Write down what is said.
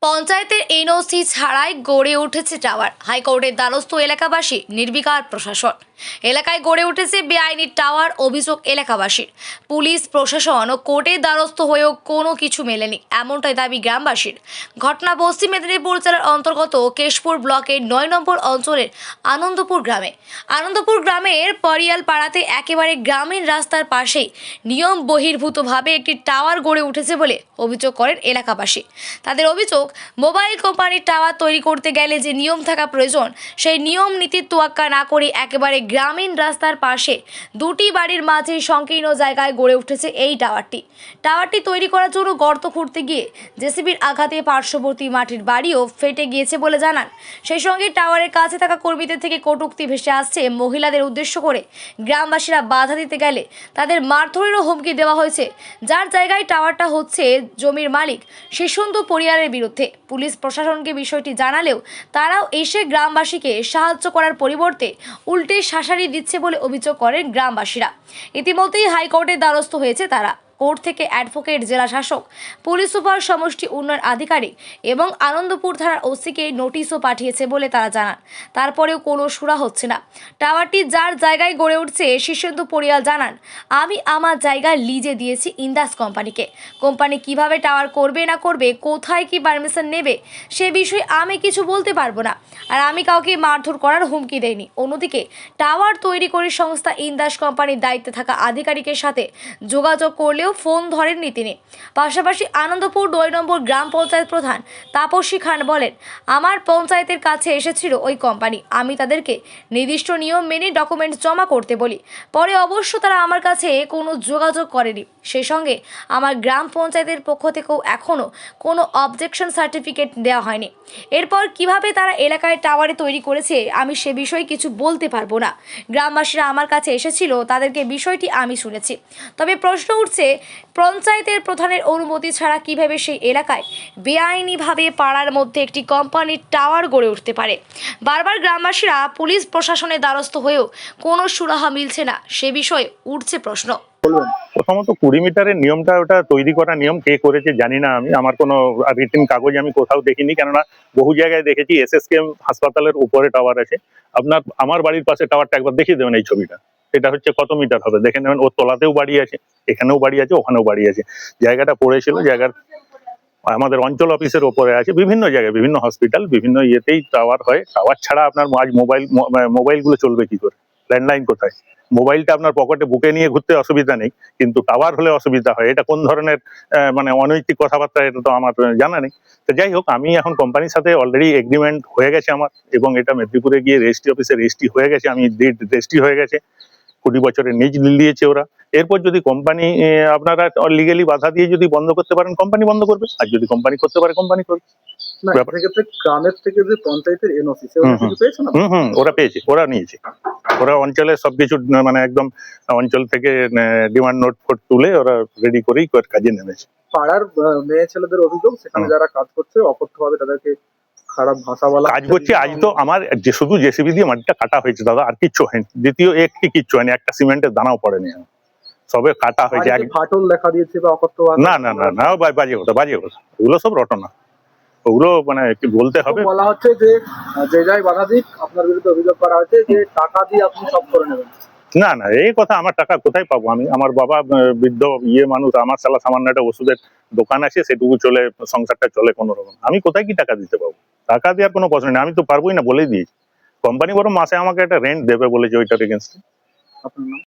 পঞ্চায়েতের এনওসি ছাড়াই গড়ে উঠেছে টাওয়ার। হাইকোর্টের দ্বারস্থ এলাকাবাসী, নির্বিকার প্রশাসন। এলাকায় গড়ে উঠেছে বেআইনি টাওয়ার, অভিযোগ এলাকাবাসীর। পুলিশ প্রশাসন ও কোর্টের দ্বারস্থ হয়েও কোনো কিছু মেলেনি, এমনটাই দাবি গ্রামবাসীর। ঘটনা পশ্চিম মেদিনীপুর জেলার অন্তর্গত কেশপুর ব্লকের ৯ নম্বর অঞ্চলের আনন্দপুর গ্রামে। আনন্দপুর গ্রামের পরিয়াল পাড়াতে একেবারে গ্রামীণ রাস্তার পাশেই নিয়ম বহির্ভূতভাবে একটি টাওয়ার গড়ে উঠেছে বলে অভিযোগ করেন এলাকাবাসী। তাদের অভিযোগ, মোবাইল কোম্পানির টাওয়ার তৈরি করতে গেলে যে নিয়ম থাকা প্রয়োজন, সেই নিয়ম নীতির তোয়াক্কা না করে একেবারে গ্রামীণ রাস্তার পাশে দুটি বাড়ির মাঝে সংকীর্ণ জায়গায় গড়ে উঠেছে এই টাওয়ারটি তৈরি করার জন্য গর্ত খুঁড়তে গিয়ে জেসিবির আঘাতে পার্শ্ববর্তী মাটির বাড়িও ফেটে গিয়েছে বলে জানান। সেই সঙ্গে টাওয়ারের কাছে থাকা কর্মীদের থেকে কটূক্তি ভেসে আসছে। মহিলাদের উদ্দেশ্য করে গ্রামবাসীরা বাধা দিতে গেলে তাদের মারধরেরও হুমকি দেওয়া হয়েছে। যার জায়গায় টাওয়ারটা হচ্ছে জমির মালিক শিশুন্দু পরিবারের বিরুদ্ধে। পুলিশ প্রশাসনকে বিষয়টি জানালেও তারাও এসে গ্রামবাসীকে সাহায্য করার পরিবর্তে উল্টে শাসারি দিচ্ছে বলে অভিযোগ করেন গ্রামবাসীরা। ইতিমধ্যেই হাইকোর্টের দ্বারস্থ হয়েছে তারা। কোর্ট থেকে অ্যাডভোকেট, জেলা শাসক, পুলিশ সুপার, সমষ্টি উন্নয়ন আধিকারিক এবং আনন্দপুর থানার ওসিকে নোটিশও পাঠিয়েছে বলে তারা জানান। তারপরেও কোনো সুরা হচ্ছে না। টাওয়ারটি যার জায়গায় গড়ে উঠছে, শিশুন্দু পরিয়াল জানান, আমি আমার জায়গা লিজে দিয়েছি ইন্দাস কোম্পানিকে। কোম্পানি কিভাবে টাওয়ার করবে না করবে, কোথায় কি পারমিশন নেবে, সে বিষয়ে আমি কিছু বলতে পারবো না। আর আমি কাউকে মারধর করার হুমকি দেইনি। অন্যদিকে টাওয়ার তৈরি করে সংস্থা ইন্দাস কোম্পানির দায়িত্বে থাকা আধিকারিকের সাথে যোগাযোগ করলেও ফোন ধরেননি তিনি। পাশাপাশি আনন্দপুর ৯ নম্বর গ্রাম পঞ্চায়েত প্রধান তাপসী খান বলেন, আমার পঞ্চায়েতের কাছে এসেছিল ওই কোম্পানি। আমি তাদেরকে নির্দিষ্ট নিয়ম মেনে ডকুমেন্টস জমা করতে বলি। পরে অবশ্য তারা আমার কাছে কোনো যোগাযোগ করেনি। সেই সঙ্গে আমার গ্রাম পঞ্চায়েতের পক্ষ থেকেও এখনও কোনো অবজেকশন সার্টিফিকেট দেওয়া হয়নি। এরপর কিভাবে তারা এলাকায় টাওয়ারে তৈরি করেছে, আমি সে বিষয়ে কিছু বলতে পারবো না। গ্রামবাসীরা আমার কাছে এসেছিল, তাদেরকে বিষয়টি আমি শুনেছি। তবে প্রশ্ন উঠছে, পঞ্চায়েতের প্রধানের অনুমতি ছাড়া কিভাবে সেই এলাকায় বেআইনিভাবে পাড়ার মধ্যে একটি কোম্পানির টাওয়ার গড়ে উঠতে পারে। বারবার গ্রামবাসীরা পুলিশ প্রশাসনের দ্বারস্থ হয়েও কোনো সুরাহা মিলছে না, সে বিষয়ে উঠছে প্রশ্ন। প্রথমত 20 মিটারের নিয়মটা, ওটা তৈরি করা নিয়ম কে করেছে জানি না। আমার কোনো রিটিন কাগজ আমি কোথাও দেখিনি, কেননা বহু জায়গায় দেখেছি এসএসকেএম হাসপাতালের উপরে টাওয়ার আছে। আমার বাড়ির পাশে টাওয়ারটা একবার দেখিয়ে দেবেন এই ছবিটা। এটা হচ্ছে কত মিটার হবে দেখে নেবেন। ওর তলাতেও বাড়ি আছে, এখানেও বাড়ি আছে, ওখানেও বাড়ি আছে। জায়গাটা পড়েছিল, জায়গার আমাদের অঞ্চল অফিসের ওপরে আছে। বিভিন্ন জায়গায়, বিভিন্ন হসপিটাল, বিভিন্ন ইয়েতেই টাওয়ার হয়। টাওয়ার ছাড়া আপনার আজ মোবাইলগুলো চলবে কি করে? ল্যান্ডলাইন কোথায়? মোবাইলটা আপনার পকেটে বুকে নিয়ে ঘুরতে অসুবিধা নেই, কিন্তু টাওয়ার হলে অসুবিধা হয়। এটা কোন ধরনের মানে অনৈতিক কথাবার্তা, এটা তো আমার জানা নেই। তো যাই হোক, আমি এখন কোম্পানির সাথে অলরেডি এগ্রিমেন্ট হয়ে গেছে আমার, এবং এটা মেদিনীপুরে গিয়ে রেজিস্ট্রি অফিসে রেজিস্ট্রি হয়ে গেছে। আমি রেজিস্ট্রি হয়ে গেছে, 20 বছরের নিজ দিয়েছে ওরা। এরপর যদি কোম্পানি আপনারা লিগেলি বাধা দিয়ে যদি বন্ধ করতে পারেন, কোম্পানি বন্ধ করবে। আর যদি কোম্পানি করতে পারে, কোম্পানি করবে। গ্রামের থেকে যে পঞ্চায়েতের এনওসি পেয়েছে না? ওরা পেয়েছে, ওরা নিয়েছে। ওরা অঞ্চলে সবকিছু মানে একদম অঞ্চল থেকে ডিমান্ড নোট ফোট তুলে ওরা রেডি করেই কাজে নেমেছে। পাড়ার মেয়ে ছেলেদের অভিযোগ, সেখানে যারা কাজ করছে অকথ্যভাবে তাদেরকে খারাপ ভাষা বলা কাজ করছে। আজ তো আমার যে শুধু জেসিবি দিয়ে মাটিটা কাটা হয়েছে দাদা, আর কিচ্ছু হয়নি। দ্বিতীয় কিচ্ছু হয়নি, একটা সিমেন্টের দানাও পড়েনি, সবে কাটা হয়েছে। ফাটল দেখা দিয়েছে বা অকথ্য না না না না, বাজে কথা, বাজে কথা। ওগুলো সব রটনা, ওগুলো মানে কি বলতে হবে। বলা হচ্ছে যে যাই বাধা দিক, আপনার বিরুদ্ধে অভিযোগ করা হয়েছে যে টাকা দিয়ে আপনি সব করে নেবেন। না না, এই কথা, আমার টাকা কোথায় পাবো আমি? আমার বাবা বৃদ্ধ মানুষ, আমার সামান্য একটা ওষুধের দোকান আছে, সেটুকু চলে, সংসারটা চলে কোনো রকম। আমি কোথায় কি টাকা দিতে পাবো? টাকা দেওয়ার কোনো প্রশ্ন নেই, আমি তো পারবোই না, বলেই দিয়েছি। কোম্পানি বরং মাসে আমাকে একটা রেন্ট দেবে বলেছে, ওইটার এগেনস্টে। আপনার নাম?